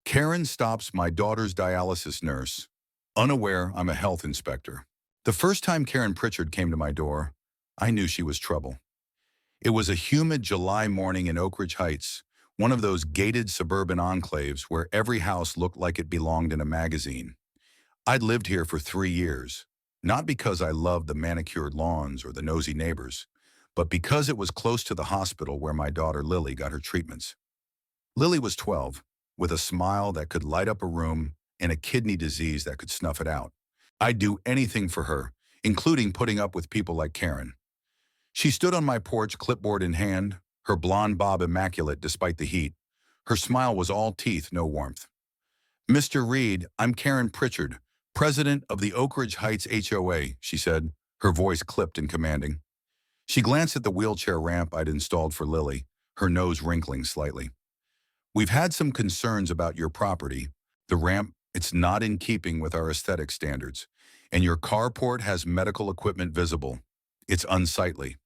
Karen stops my daughter's dialysis nurse, unaware I'm a health inspector. The first time Karen Pritchard came to my door, I knew she was trouble. It was a humid July morning in Oak Ridge Heights, one of those gated suburban enclaves where every house looked like it belonged in a magazine. I'd lived here for 3 years, not because I loved the manicured lawns or the nosy neighbors, but because it was close to the hospital where my daughter Lily got her treatments. Lily was 12, with a smile that could light up a room and a kidney disease that could snuff it out. I'd do anything for her, including putting up with people like Karen. She stood on my porch, clipboard in hand, her blonde bob immaculate despite the heat. Her smile was all teeth, no warmth. "Mr. Reed, I'm Karen Pritchard, president of the Oak Ridge Heights HOA," she said, her voice clipped and commanding. She glanced at the wheelchair ramp I'd installed for Lily, her nose wrinkling slightly. "We've had some concerns about your property. The ramp, it's not in keeping with our aesthetic standards, and your carport has medical equipment visible. It's unsightly."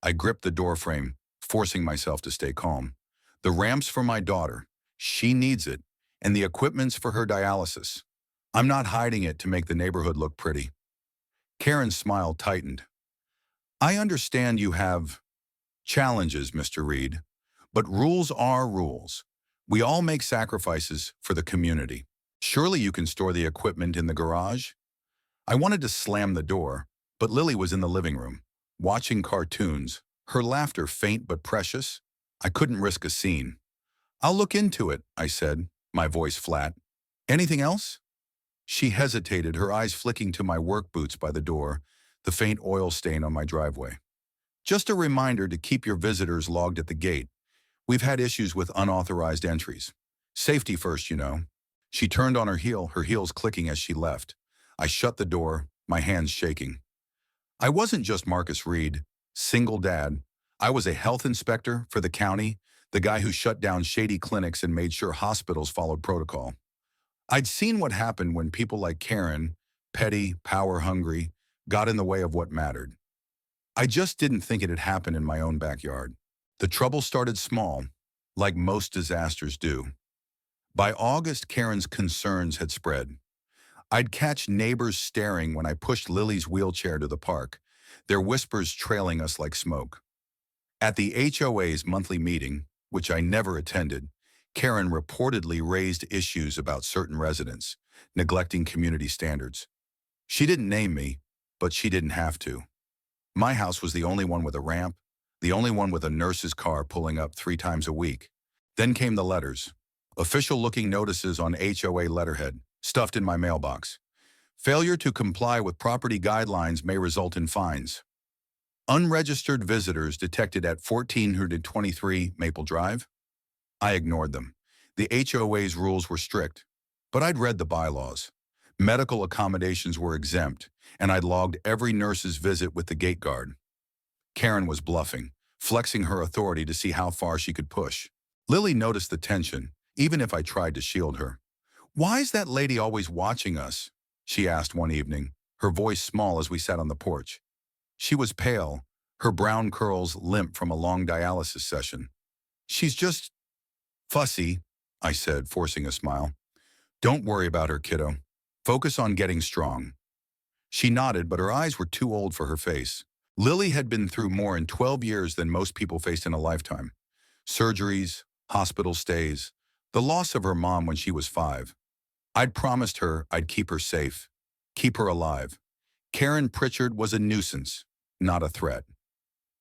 I gripped the doorframe, forcing myself to stay calm. "The ramp's for my daughter. She needs it, and the equipment's for her dialysis. I'm not hiding it to make the neighborhood look pretty." Karen's smile tightened. "I understand you have challenges, Mr. Reed, but rules are rules. We all make sacrifices for the community. Surely you can store the equipment in the garage?" I wanted to slam the door, but Lily was in the living room, watching cartoons, her laughter faint but precious. I couldn't risk a scene. "I'll look into it," I said, my voice flat. "Anything else?" She hesitated, her eyes flicking to my work boots by the door, the faint oil stain on my driveway. "Just a reminder to keep your visitors logged at the gate. We've had issues with unauthorized entries. Safety first, you know." She turned on her heel, her heels clicking as she left. I shut the door, my hands shaking. I wasn't just Marcus Reed, single dad. I was a health inspector for the county, the guy who shut down shady clinics and made sure hospitals followed protocol. I'd seen what happened when people like Karen, petty, power-hungry, got in the way of what mattered. I just didn't think it'd happen in my own backyard. The trouble started small, like most disasters do. By August, Karen's concerns had spread. I'd catch neighbors staring when I pushed Lily's wheelchair to the park, their whispers trailing us like smoke. At the HOA's monthly meeting, which I never attended, Karen reportedly raised issues about certain residents, neglecting community standards. She didn't name me, but she didn't have to. My house was the only one with a ramp, the only one with a nurse's car pulling up 3 times a week. Then came the letters, official-looking notices on HOA letterhead, stuffed in my mailbox. "Failure to comply with property guidelines may result in fines. Unregistered visitors detected at 1423 Maple Drive." I ignored them. The HOA's rules were strict, but I'd read the bylaws. Medical accommodations were exempt, and I'd logged every nurse's visit with the gate guard. Karen was bluffing, flexing her authority to see how far she could push. Lily noticed the tension, even if I tried to shield her. "Why's that lady always watching us?" she asked one evening, her voice small as we sat on the porch. She was pale, her brown curls limp from a long dialysis session. "She's just fussy," I said, forcing a smile. "Don't worry about her, kiddo. Focus on getting strong." She nodded, but her eyes were too old for her face. Lily had been through more in 12 years than most people faced in a lifetime. Surgeries, hospital stays, the loss of her mom when she was 5. I'd promised her I'd keep her safe, keep her alive. Karen Pritchard was a nuisance, not a threat.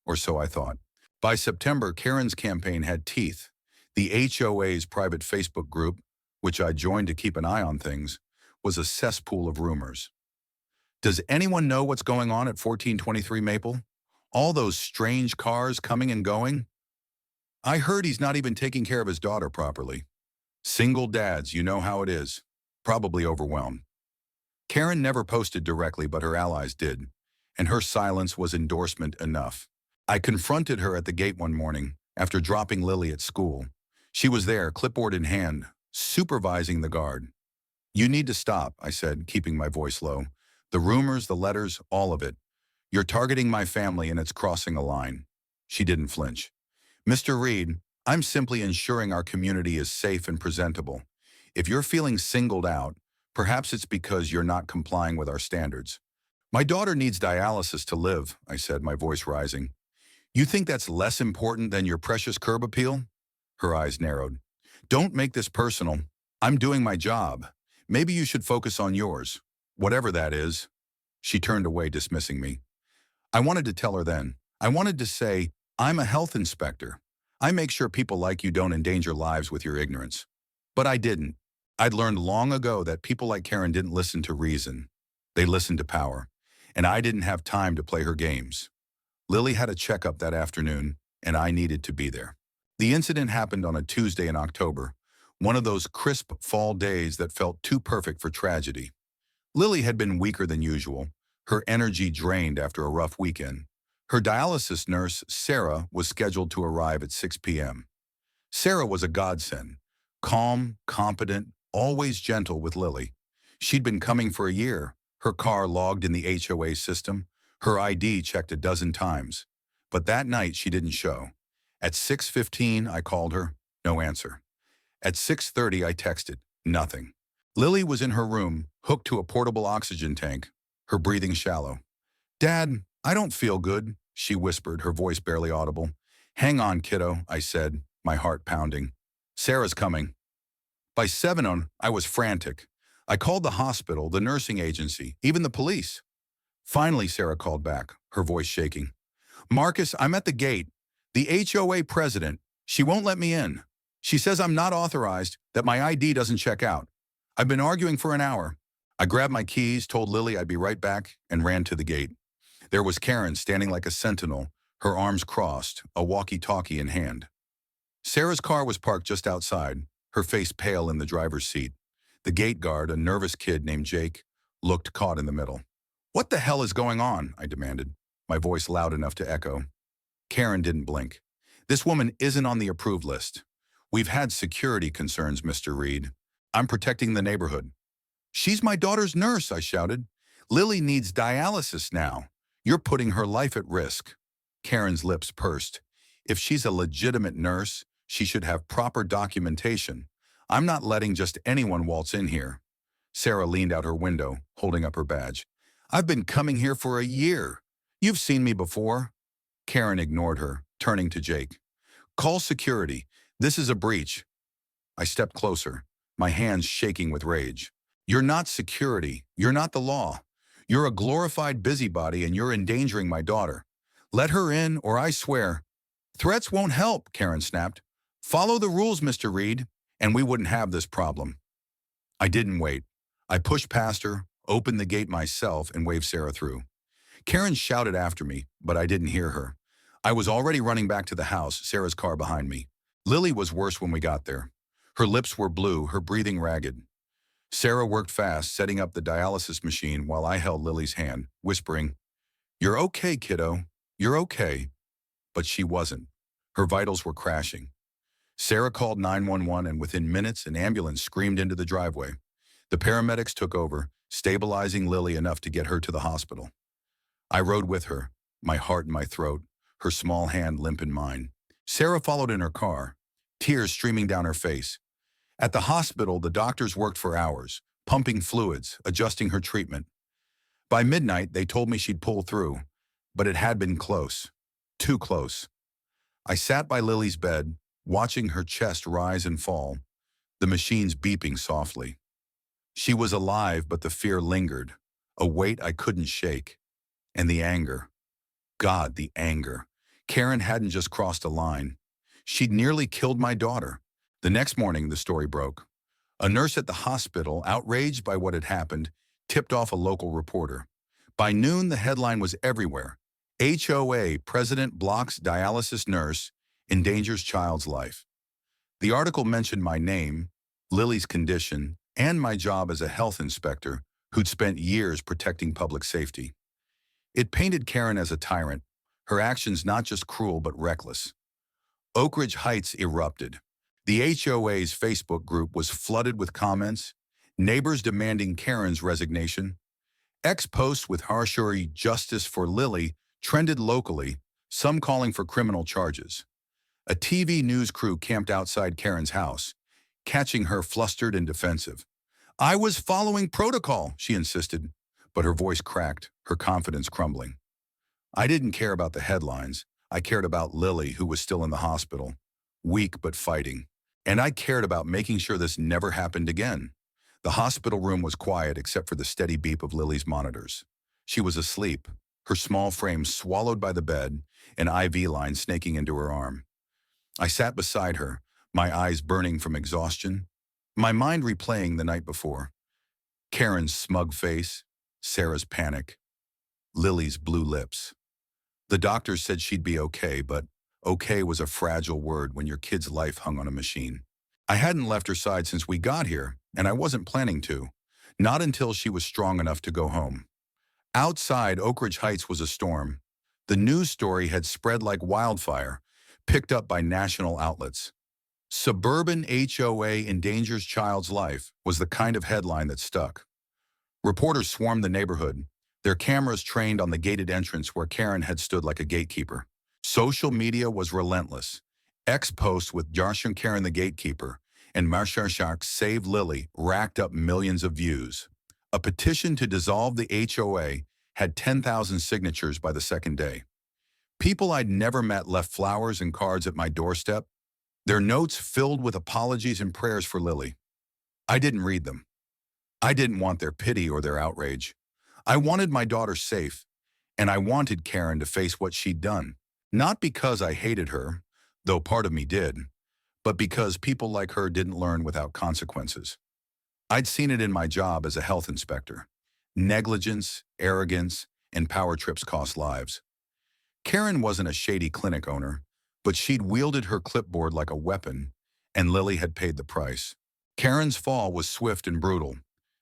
Or so I thought. By September, Karen's campaign had teeth. The HOA's private Facebook group, which I joined to keep an eye on things, was a cesspool of rumors. "Does anyone know what's going on at 1423 Maple? All those strange cars coming and going? I heard he's not even taking care of his daughter properly. Single dads, you know how it is. Probably overwhelmed." Karen never posted directly, but her allies did, and her silence was endorsement enough. I confronted her at the gate one morning, after dropping Lily at school. She was there, clipboard in hand, supervising the guard. "You need to stop," I said, keeping my voice low. "The rumors, the letters, all of it. You're targeting my family and it's crossing a line." She didn't flinch. "Mr. Reed, I'm simply ensuring our community is safe and presentable. If you're feeling singled out, perhaps it's because you're not complying with our standards. My daughter needs dialysis to live, I said, my voice rising. You think that's less important than your precious curb appeal? Her eyes narrowed. Don't make this personal. I'm doing my job. Maybe you should focus on yours, whatever that is. She turned away, dismissing me. I wanted to tell her then. I wanted to say, I'm a health inspector. I make sure people like you don't endanger lives with your ignorance. But I didn't. I'd learned long ago that people like Karen didn't listen to reason. They listened to power. And I didn't have time to play her games. Lily had a checkup that afternoon, and I needed to be there. The incident happened on a Tuesday in October, one of those crisp fall days that felt too perfect for tragedy. Lily had been weaker than usual, her energy drained after a rough weekend. Her dialysis nurse, Sarah, was scheduled to arrive at 6 p.m. Sarah was a godsend, calm, competent, always gentle with Lily. She'd been coming for a year, her car logged in the HOA system, her ID checked a dozen times. But that night she didn't show. At 6:15 I called her, no answer. At 6:30 I texted, nothing. Lily was in her room, hooked to a portable oxygen tank, her breathing shallow. Dad, I don't feel good, she whispered, her voice barely audible. Hang on, kiddo, I said, my heart pounding. Sarah's coming. By 7 I was frantic. I called the hospital, the nursing agency, even the police. Finally, Sarah called back, her voice shaking. Marcus, I'm at the gate. The HOA president. She won't let me in. She says I'm not authorized, that my ID doesn't check out. I've been arguing for an hour. I grabbed my keys, told Lily I'd be right back, and ran to the gate. There was Karen standing like a sentinel, her arms crossed, a walkie-talkie in hand. Sarah's car was parked just outside, her face pale in the driver's seat. The gate guard, a nervous kid named Jake, looked caught in the middle. What the hell is going on? I demanded, my voice loud enough to echo. Karen didn't blink. This woman isn't on the approved list. We've had security concerns, Mr. Reed. I'm protecting the neighborhood. She's my daughter's nurse, I shouted. Lily needs dialysis now. You're putting her life at risk. Karen's lips pursed. If she's a legitimate nurse, she should have proper documentation. I'm not letting just anyone waltz in here. Sarah leaned out her window, holding up her badge. I've been coming here for a year. You've seen me before. Karen ignored her, turning to Jake. Call security. This is a breach. I stepped closer, my hands shaking with rage. You're not security. You're not the law. You're a glorified busybody and you're endangering my daughter. Let her in or I swear. Threats won't help, Karen snapped. Follow the rules, Mr. Reed, and we wouldn't have this problem. I didn't wait. I pushed past her, opened the gate myself, and waved Sarah through. Karen shouted after me, but I didn't hear her. I was already running back to the house, Sarah's car behind me. Lily was worse when we got there. Her lips were blue, her breathing ragged. Sarah worked fast, setting up the dialysis machine while I held Lily's hand, whispering, You're okay, kiddo. You're okay. But she wasn't. Her vitals were crashing. Sarah called 911 and within minutes an ambulance screamed into the driveway. The paramedics took over, stabilizing Lily enough to get her to the hospital. I rode with her, my heart in my throat, her small hand limp in mine. Sarah followed in her car, tears streaming down her face. At the hospital, the doctors worked for hours, pumping fluids, adjusting her treatment. By midnight, they told me she'd pull through, but it had been close, too close. I sat by Lily's bed, watching her chest rise and fall, the machines beeping softly. She was alive, but the fear lingered, a weight I couldn't shake. And the anger. God, the anger. Karen hadn't just crossed a line. She'd nearly killed my daughter. The next morning, the story broke. A nurse at the hospital, outraged by what had happened, tipped off a local reporter. By noon, the headline was everywhere. HOA president blocks dialysis nurse, endangers child's life. The article mentioned my name, Lily's condition, and my job as a health inspector who'd spent years protecting public safety. It painted Karen as a tyrant, her actions not just cruel but reckless. Oak Ridge Heights erupted. The HOA's Facebook group was flooded with comments, neighbors demanding Karen's resignation. Ex-posts with harsher justice for Lily trended locally, some calling for criminal charges. A TV news crew camped outside Karen's house, catching her flustered and defensive. "I was following protocol," she insisted, but her voice cracked, her confidence crumbling. I didn't care about the headlines. I cared about Lily, who was still in the hospital, weak but fighting. And I cared about making sure this never happened again. The hospital room was quiet except for the steady beep of Lily's monitors. She was asleep, her small frame swallowed by the bed, an IV line snaking into her arm. I sat beside her, my eyes burning from exhaustion, my mind replaying the night before. Karen's smug face, Sarah's panic, Lily's blue lips. The doctors said she'd be okay, but okay was a fragile word when your kid's life hung on a machine. I hadn't left her side since we got here, and I wasn't planning to. Not until she was strong enough to go home. Outside, Oak Ridge Heights was a storm. The news story had spread like wildfire, picked up by national outlets. "Suburban HOA endangers child's life" was the kind of headline that stuck. Reporters swarmed the neighborhood, their cameras trained on the gated entrance where Karen had stood like a gatekeeper. Social media was relentless. X posts with Josh and Karen the gatekeeper and Marshar Shark Save Lily racked up millions of views. A petition to dissolve the HOA had 10,000 signatures by the second day. People I'd never met left flowers and cards at my doorstep, their notes filled with apologies and prayers for Lily. I didn't read them. I didn't want their pity or their outrage. I wanted my daughter safe, and I wanted Karen to face what she'd done. Not because I hated her, though part of me did, but because people like her didn't learn without consequences. I'd seen it in my job as a health inspector. Negligence, arrogance, and power trips cost lives. Karen wasn't a shady clinic owner, but she'd wielded her clipboard like a weapon, and Lily had paid the price. Karen's fall was swift and brutal.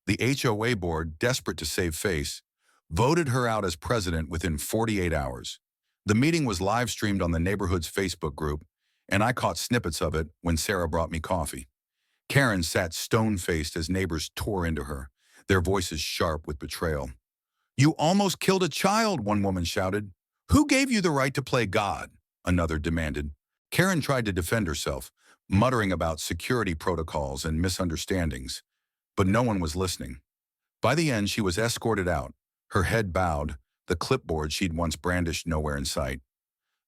The HOA board, desperate to save face, voted her out as president within 48 hours. The meeting was live-streamed on the neighborhood's Facebook group, and I caught snippets of it when Sarah brought me coffee. Karen sat stone-faced as neighbors tore into her, their voices sharp with betrayal. "You almost killed a child," one woman shouted. "Who gave you the right to play God?" another demanded. Karen tried to defend herself, muttering about security protocols and misunderstandings, but no one was listening. By the end, she was escorted out, her head bowed, the clipboard she'd once brandished nowhere in sight.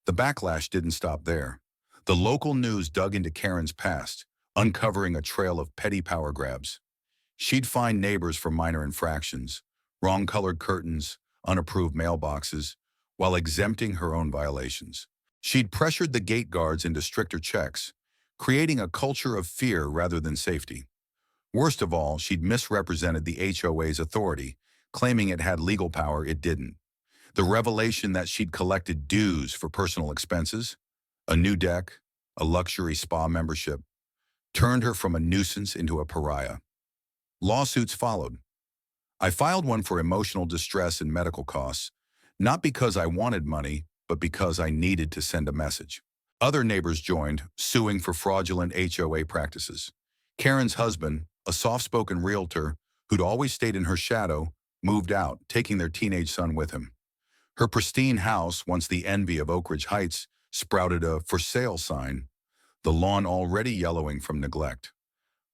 The backlash didn't stop there. The local news dug into Karen's past, uncovering a trail of petty power grabs. She'd fined neighbors for minor infractions, wrong-colored curtains, unapproved mailboxes, while exempting her own violations. She'd pressured the gate guards into stricter checks, creating a culture of fear rather than safety. Worst of all, she'd misrepresented the HOA's authority, claiming it had legal power it didn't. The revelation that she'd collected dues for personal expenses, a new deck, a luxury spa membership, turned her from a nuisance into a pariah. Lawsuits followed. I filed one for emotional distress and medical costs, not because I wanted money, but because I needed to send a message. Other neighbors joined, suing for fraudulent HOA practices. Karen's husband, a soft-spoken realtor who'd always stayed in her shadow, moved out, taking their teenage son with him. Her pristine house, once the envy of Oak Ridge Heights, sprouted a "for sale" sign, the lawn already yellowing from neglect.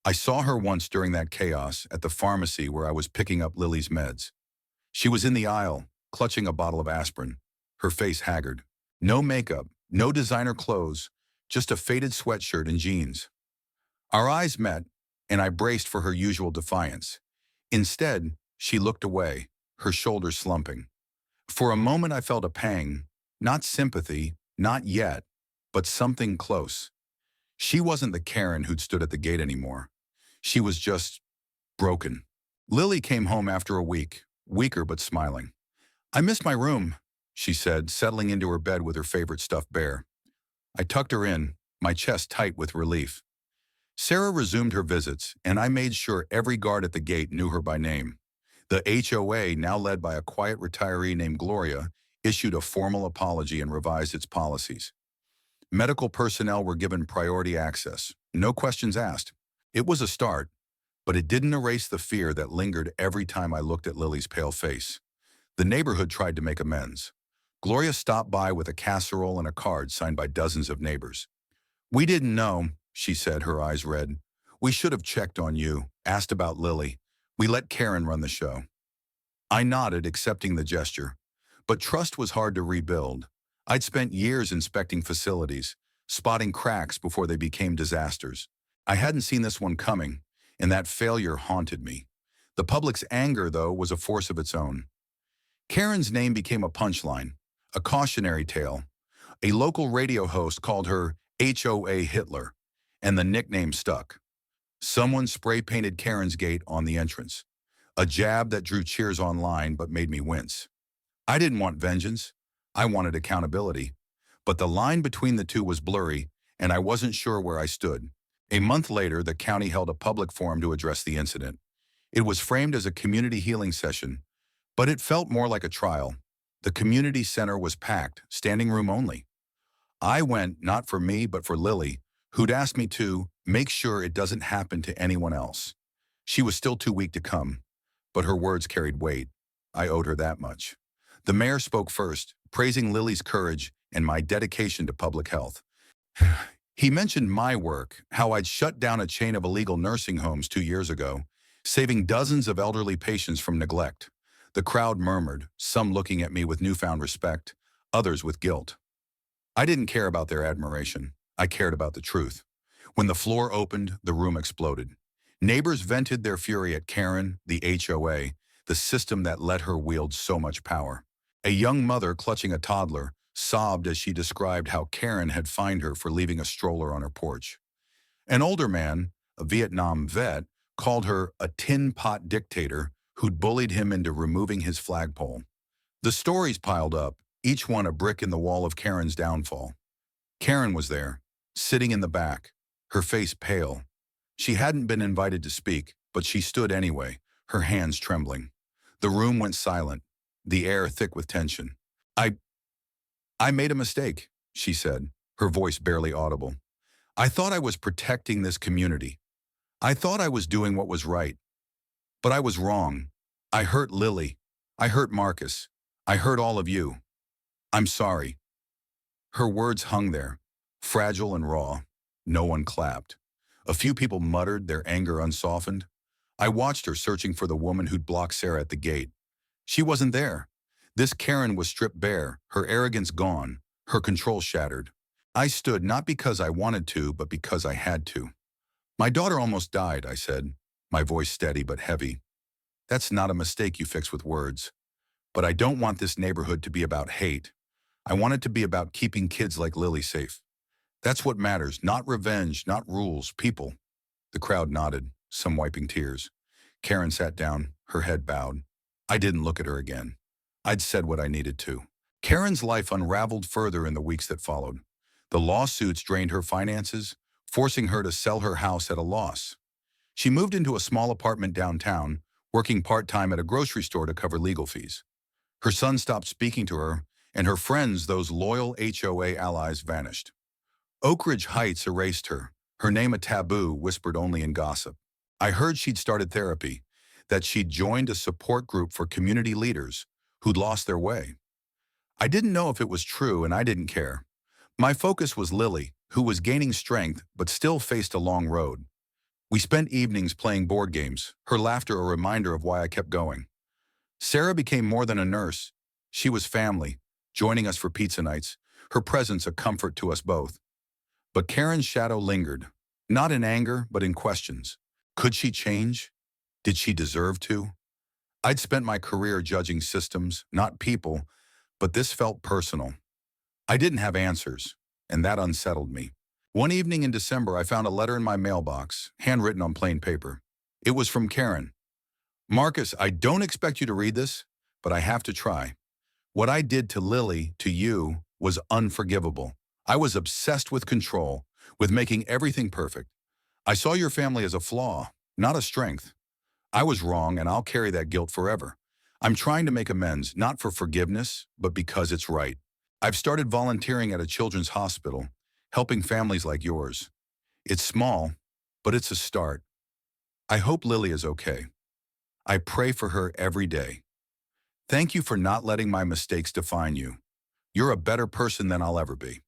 I saw her once during that chaos at the pharmacy where I was picking up Lily's meds. She was in the aisle, clutching a bottle of aspirin, her face haggard. No makeup, no designer clothes, just a faded sweatshirt and jeans. Our eyes met, and I braced for her usual defiance. Instead, she looked away, her shoulders slumping. For a moment I felt a pang, not sympathy, not yet, but something close. She wasn't the Karen who'd stood at the gate anymore. She was just broken. Lily came home after a week, weaker but smiling. "I missed my room," she said, settling into her bed with her favorite stuffed bear. I tucked her in, my chest tight with relief. Sarah resumed her visits, and I made sure every guard at the gate knew her by name. The HOA, now led by a quiet retiree named Gloria, issued a formal apology and revised its policies. Medical personnel were given priority access, no questions asked. It was a start, but it didn't erase the fear that lingered every time I looked at Lily's pale face. The neighborhood tried to make amends. Gloria stopped by with a casserole and a card signed by dozens of neighbors. "We didn't know," she said, her eyes red. We should have checked on you, asked about Lily. We let Karen run the show. I nodded, accepting the gesture. But trust was hard to rebuild. I'd spent years inspecting facilities, spotting cracks before they became disasters. I hadn't seen this one coming, and that failure haunted me. The public's anger, though, was a force of its own. Karen's name became a punchline, a cautionary tale. A local radio host called her HOA Hitler, and the nickname stuck. Someone spray-painted Karen's gate on the entrance, a jab that drew cheers online but made me wince. I didn't want vengeance. I wanted accountability. But the line between the two was blurry, and I wasn't sure where I stood. A month later, the county held a public forum to address the incident. It was framed as a community healing session, but it felt more like a trial. The community center was packed, standing room only. I went, not for me, but for Lily, who'd asked me to make sure it doesn't happen to anyone else. She was still too weak to come, but her words carried weight. I owed her that much. The mayor spoke first, praising Lily's courage and my dedication to public health. He mentioned my work, how I'd shut down a chain of illegal nursing homes 2 years ago, saving dozens of elderly patients from neglect. The crowd murmured, some looking at me with newfound respect, others with guilt. I didn't care about their admiration. I cared about the truth. When the floor opened, the room exploded. Neighbors vented their fury at Karen, the HOA, the system that let her wield so much power. A young mother clutching a toddler sobbed as she described how Karen had fined her for leaving a stroller on her porch. An older man, a Vietnam vet, called her a tin pot dictator who'd bullied him into removing his flagpole. The stories piled up, each one a brick in the wall of Karen's downfall. Karen was there, sitting in the back, her face pale. She hadn't been invited to speak, but she stood anyway, her hands trembling. The room went silent, the air thick with tension. I made a mistake, she said, her voice barely audible. I thought I was protecting this community. I thought I was doing what was right. But I was wrong. I hurt Lily. I hurt Marcus. I hurt all of you. I'm sorry. Her words hung there, fragile and raw. No one clapped. A few people muttered, their anger unsoftened. I watched her searching for the woman who'd blocked Sarah at the gate. She wasn't there. This Karen was stripped bare, her arrogance gone, her control shattered. I stood not because I wanted to, but because I had to. My daughter almost died, I said, my voice steady but heavy. That's not a mistake you fix with words. But I don't want this neighborhood to be about hate. I want it to be about keeping kids like Lily safe. That's what matters, not revenge, not rules, people. The crowd nodded, some wiping tears. Karen sat down, her head bowed. I didn't look at her again. I'd said what I needed to. Karen's life unraveled further in the weeks that followed. The lawsuits drained her finances, forcing her to sell her house at a loss. She moved into a small apartment downtown, working part-time at a grocery store to cover legal fees. Her son stopped speaking to her, and her friends, those loyal HOA allies, vanished. Oak Ridge Heights erased her, her name a taboo whispered only in gossip. I heard she'd started therapy, that she'd joined a support group for community leaders who'd lost their way. I didn't know if it was true, and I didn't care. My focus was Lily, who was gaining strength but still faced a long road. We spent evenings playing board games, her laughter a reminder of why I kept going. Sarah became more than a nurse. She was family, joining us for pizza nights, her presence a comfort to us both. But Karen's shadow lingered, not in anger, but in questions. Could she change? Did she deserve to? I'd spent my career judging systems, not people, but this felt personal. I didn't have answers, and that unsettled me. One evening in December, I found a letter in my mailbox, handwritten on plain paper. It was from Karen. Marcus, I don't expect you to read this, but I have to try. What I did to Lily, to you, was unforgivable. I was obsessed with control, with making everything perfect. I saw your family as a flaw, not a strength. I was wrong, and I'll carry that guilt forever. I'm trying to make amends, not for forgiveness, but because it's right. I've started volunteering at a children's hospital, helping families like yours. It's small, but it's a start. I hope Lily is okay. I pray for her every day. Thank you for not letting my mistakes define you. You're a better person than I'll ever be.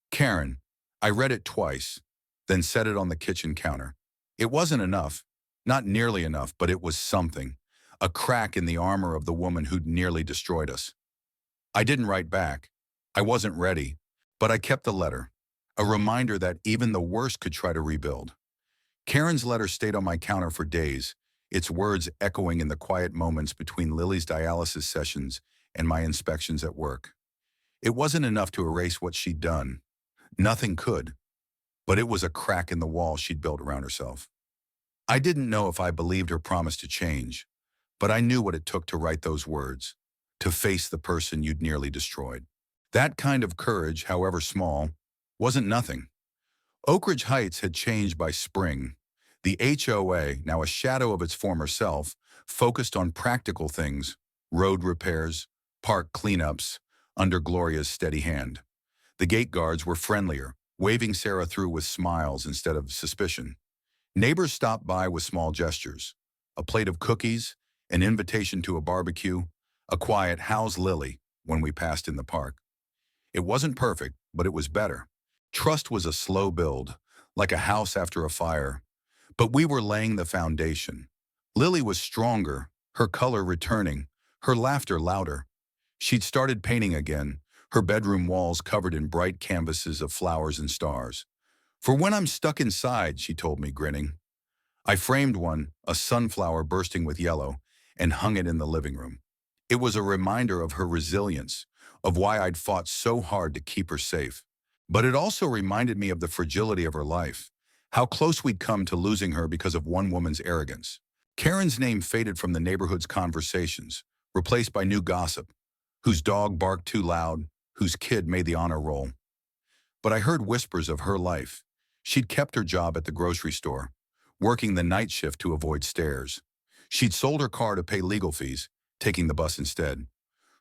Karen, I read it twice. then set it on the kitchen counter. It wasn't enough, not nearly enough, but it was something. A crack in the armor of the woman who'd nearly destroyed us. I didn't write back. I wasn't ready, but I kept the letter. A reminder that even the worst could try to rebuild. Karen's letter stayed on my counter for days, its words echoing in the quiet moments between Lily's dialysis sessions and my inspections at work. It wasn't enough to erase what she'd done. Nothing could. But it was a crack in the wall she'd built around herself. I didn't know if I believed her promise to change, but I knew what it took to write those words, to face the person you'd nearly destroyed. That kind of courage, however small, wasn't nothing. Oak Ridge Heights had changed by spring. The HOA, now a shadow of its former self, focused on practical things, road repairs, park cleanups, under Gloria's steady hand. The gate guards were friendlier, waving Sarah through with smiles instead of suspicion. Neighbors stopped by with small gestures, a plate of cookies, an invitation to a barbecue, a quiet "How's Lily" when we passed in the park. It wasn't perfect, but it was better. Trust was a slow build, like a house after a fire. But we were laying the foundation. Lily was stronger, her color returning, her laughter louder. She'd started painting again, her bedroom walls covered in bright canvases of flowers and stars. "For when I'm stuck inside," she told me, grinning. I framed one, a sunflower bursting with yellow, and hung it in the living room. It was a reminder of her resilience, of why I'd fought so hard to keep her safe. But it also reminded me of the fragility of her life, how close we'd come to losing her because of one woman's arrogance. Karen's name faded from the neighborhood's conversations, replaced by new gossip, whose dog barked too loud, whose kid made the honor roll. But I heard whispers of her life. She'd kept her job at the grocery store, working the night shift to avoid stares. She'd sold her car to pay legal fees, taking the bus instead.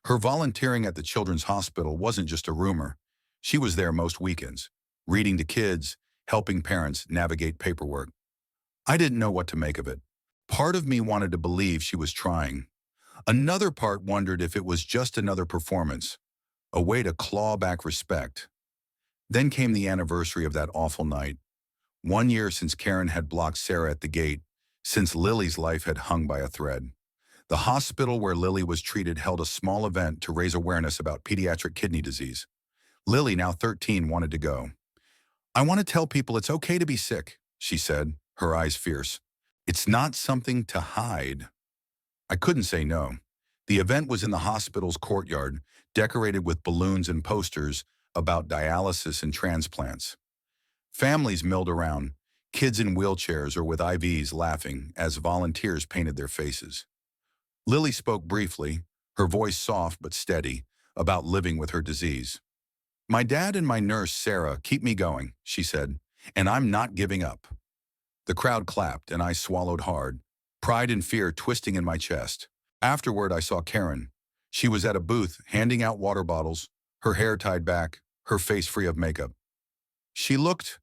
Her volunteering at the children's hospital wasn't just a rumor. She was there most weekends, reading to kids, helping parents navigate paperwork. I didn't know what to make of it. Part of me wanted to believe she was trying. Another part wondered if it was just another performance, a way to claw back respect. Then came the anniversary of that awful night. 1 year since Karen had blocked Sarah at the gate, since Lily's life had hung by a thread. The hospital where Lily was treated held a small event to raise awareness about pediatric kidney disease. Lily, now 13, wanted to go. "I want to tell people it's okay to be sick," she said, her eyes fierce. "It's not something to hide." I couldn't say no. The event was in the hospital's courtyard, decorated with balloons and posters about dialysis and transplants. Families milled around, kids in wheelchairs or with IVs laughing as volunteers painted their faces. Lily spoke briefly, her voice soft but steady, about living with her disease. "My dad and my nurse, Sarah, keep me going," she said, "and I'm not giving up." The crowd clapped and I swallowed hard, pride and fear twisting in my chest. Afterward, I saw Karen. She was at a booth handing out water bottles, her hair tied back, her face free of makeup. She looked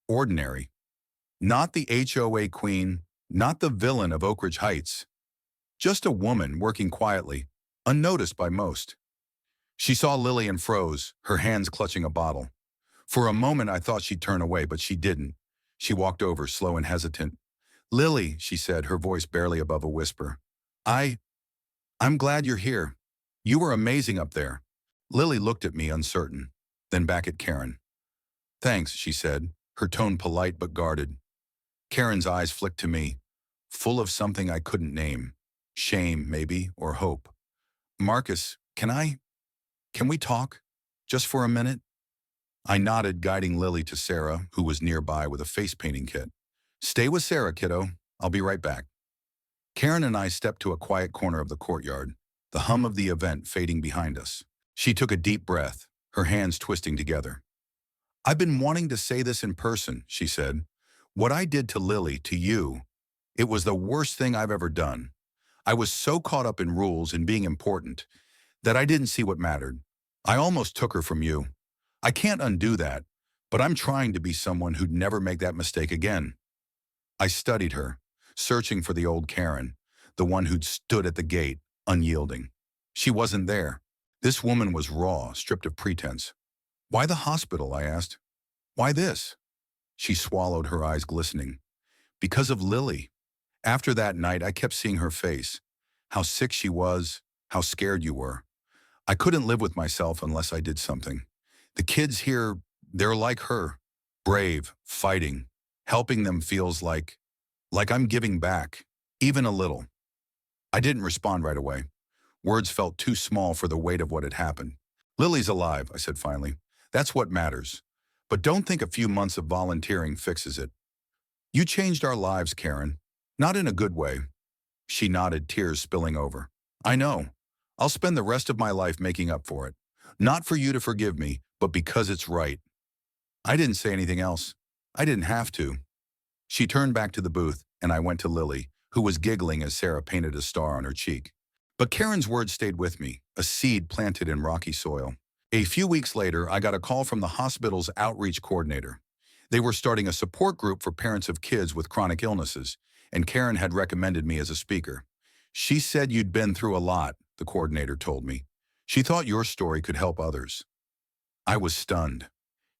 ordinary. Not the HOA queen, not the villain of Oak Ridge Heights. Just a woman working quietly, unnoticed by most. She saw Lily and froze, her hands clutching a bottle. For a moment I thought she'd turn away, but she didn't. She walked over, slow and hesitant. "Lily," she said, her voice barely above a whisper. I'm glad you're here. You were amazing up there." Lily looked at me, uncertain, then back at Karen. "Thanks," she said, her tone polite but guarded. Karen's eyes flicked to me, full of something I couldn't name. Shame, maybe, or hope. "Marcus, can we talk? Just for a minute?" I nodded, guiding Lily to Sarah, who was nearby with a face painting kit. "Stay with Sarah, kiddo. I'll be right back." Karen and I stepped to a quiet corner of the courtyard, the hum of the event fading behind us. She took a deep breath, her hands twisting together. "I've been wanting to say this in person," she said. "What I did to Lily, to you, it was the worst thing I've ever done. I was so caught up in rules and being important that I didn't see what mattered. I almost took her from you. I can't undo that, but I'm trying to be someone who'd never make that mistake again." I studied her, searching for the old Karen, the one who'd stood at the gate, unyielding. She wasn't there. This woman was raw, stripped of pretense. "Why the hospital?" I asked. "Why this?" She swallowed, her eyes glistening. Because of Lily. After that night, I kept seeing her face. How sick she was, how scared you were. I couldn't live with myself unless I did something. The kids here, they're like her. Brave, fighting. Helping them feels like I'm giving back. Even a little. I didn't respond right away. Words felt too small for the weight of what had happened. Lily's alive, I said finally. That's what matters. But don't think a few months of volunteering fixes it. You changed our lives, Karen. Not in a good way. She nodded, tears spilling over. I know. I'll spend the rest of my life making up for it. Not for you to forgive me, but because it's right. I didn't say anything else. I didn't have to. She turned back to the booth, and I went to Lily, who was giggling as Sarah painted a star on her cheek. But Karen's words stayed with me, a seed planted in rocky soil. A few weeks later, I got a call from the hospital's outreach coordinator. They were starting a support group for parents of kids with chronic illnesses, and Karen had recommended me as a speaker. She said you'd been through a lot, the coordinator told me. She thought your story could help others. I was stunned.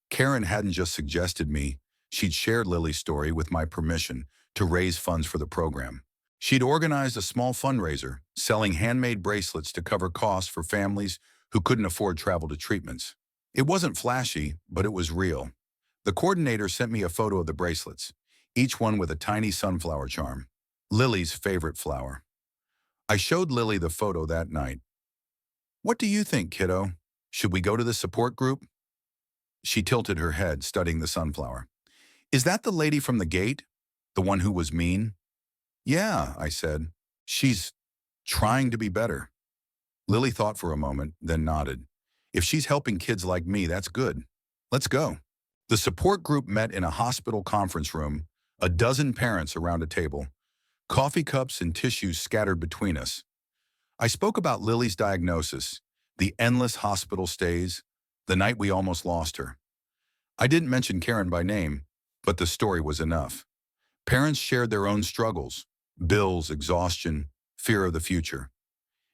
Karen hadn't just suggested me, she'd shared Lily's story with my permission to raise funds for the program. She'd organized a small fundraiser, selling handmade bracelets to cover costs for families who couldn't afford travel to treatments. It wasn't flashy, but it was real. The coordinator sent me a photo of the bracelets, each one with a tiny sunflower charm, Lily's favorite flower. I showed Lily the photo that night. What do you think, kiddo? Should we go to the support group? She tilted her head, studying the sunflower. Is that the lady from the gate? The one who was mean? Yeah, I said. She's trying to be better. Lily thought for a moment, then nodded. If she's helping kids like me, that's good. Let's go. The support group met in a hospital conference room, a dozen parents around a table, coffee cups and tissues scattered between us. I spoke about Lily's diagnosis, the endless hospital stays, the night we almost lost her. I didn't mention Karen by name, but the story was enough. Parents shared their own struggles, bills, exhaustion, fear of the future.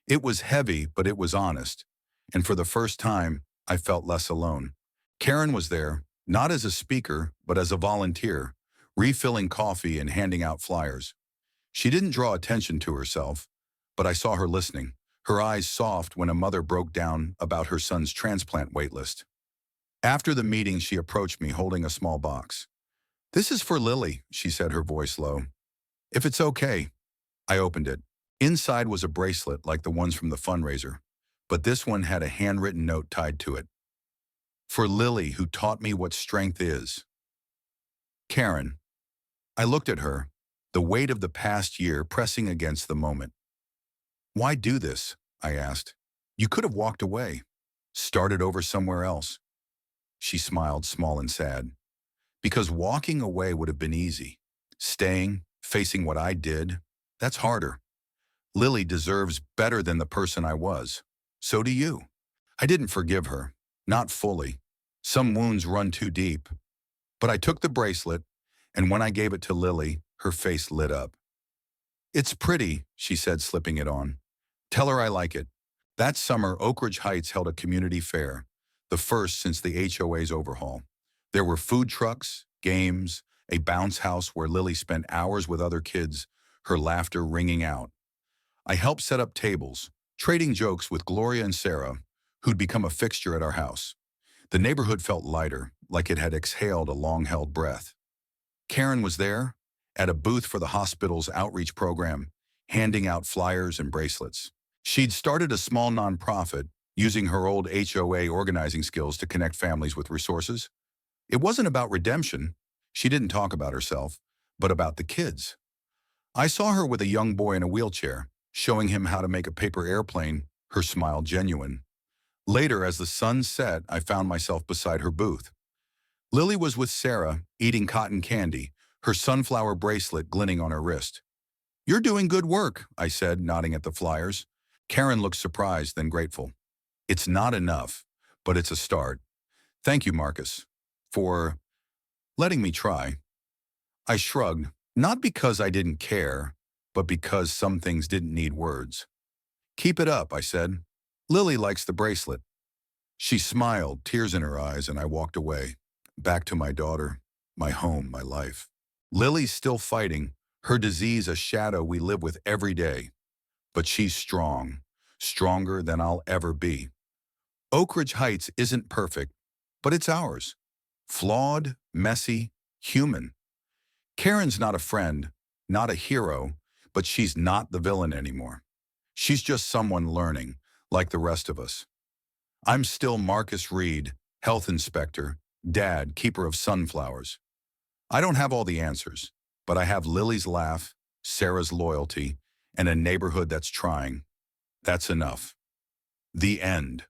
It was heavy, but it was honest, and for the first time, I felt less alone. Karen was there, not as a speaker, but as a volunteer, refilling coffee and handing out flyers. She didn't draw attention to herself, but I saw her listening, her eyes soft when a mother broke down about her son's transplant waitlist. After the meeting, she approached me holding a small box. This is for Lily, she said, her voice low. If it's okay. I opened it. Inside was a bracelet like the ones from the fundraiser, but this one had a handwritten note tied to it. For Lily, who taught me what strength is. Karen. I looked at her, the weight of the past year pressing against the moment. Why do this? I asked. You could have walked away, started over somewhere else. She smiled, small and sad. Because walking away would have been easy. Staying, facing what I did, that's harder. Lily deserves better than the person I was. So do you. I didn't forgive her, not fully. Some wounds run too deep. But I took the bracelet, and when I gave it to Lily, her face lit up. It's pretty, she said, slipping it on. Tell her I like it. That summer, Oak Ridge Heights held a community fair, the first since the HOA's overhaul. There were food trucks, games, a bounce house where Lily spent hours with other kids, her laughter ringing out. I helped set up tables, trading jokes with Gloria and Sarah, who'd become a fixture at our house. The neighborhood felt lighter, like it had exhaled a long-held breath. Karen was there, at a booth for the hospital's outreach program, handing out flyers and bracelets. She'd started a small nonprofit, using her old HOA organizing skills to connect families with resources. It wasn't about redemption. She didn't talk about herself, but about the kids. I saw her with a young boy in a wheelchair, showing him how to make a paper airplane, her smile genuine. Later, as the sun set, I found myself beside her booth. Lily was with Sarah, eating cotton candy, her sunflower bracelet glinting on her wrist. You're doing good work, I said, nodding at the flyers. Karen looked surprised, then grateful. It's not enough, but it's a start. Thank you, Marcus, for letting me try. I shrugged, not because I didn't care, but because some things didn't need words. Keep it up, I said. Lily likes the bracelet. She smiled, tears in her eyes, and I walked away, back to my daughter, my home, my life. Lily's still fighting, her disease a shadow we live with every day. But she's strong, stronger than I'll ever be. Oak Ridge Heights isn't perfect, but it's ours. Flawed, messy, human. Karen's not a friend, not a hero, but she's not the villain anymore. She's just someone learning, like the rest of us. I'm still Marcus Reed, health inspector, dad, keeper of sunflowers. I don't have all the answers, but I have Lily's laugh, Sarah's loyalty, and a neighborhood that's trying. That's enough. The end.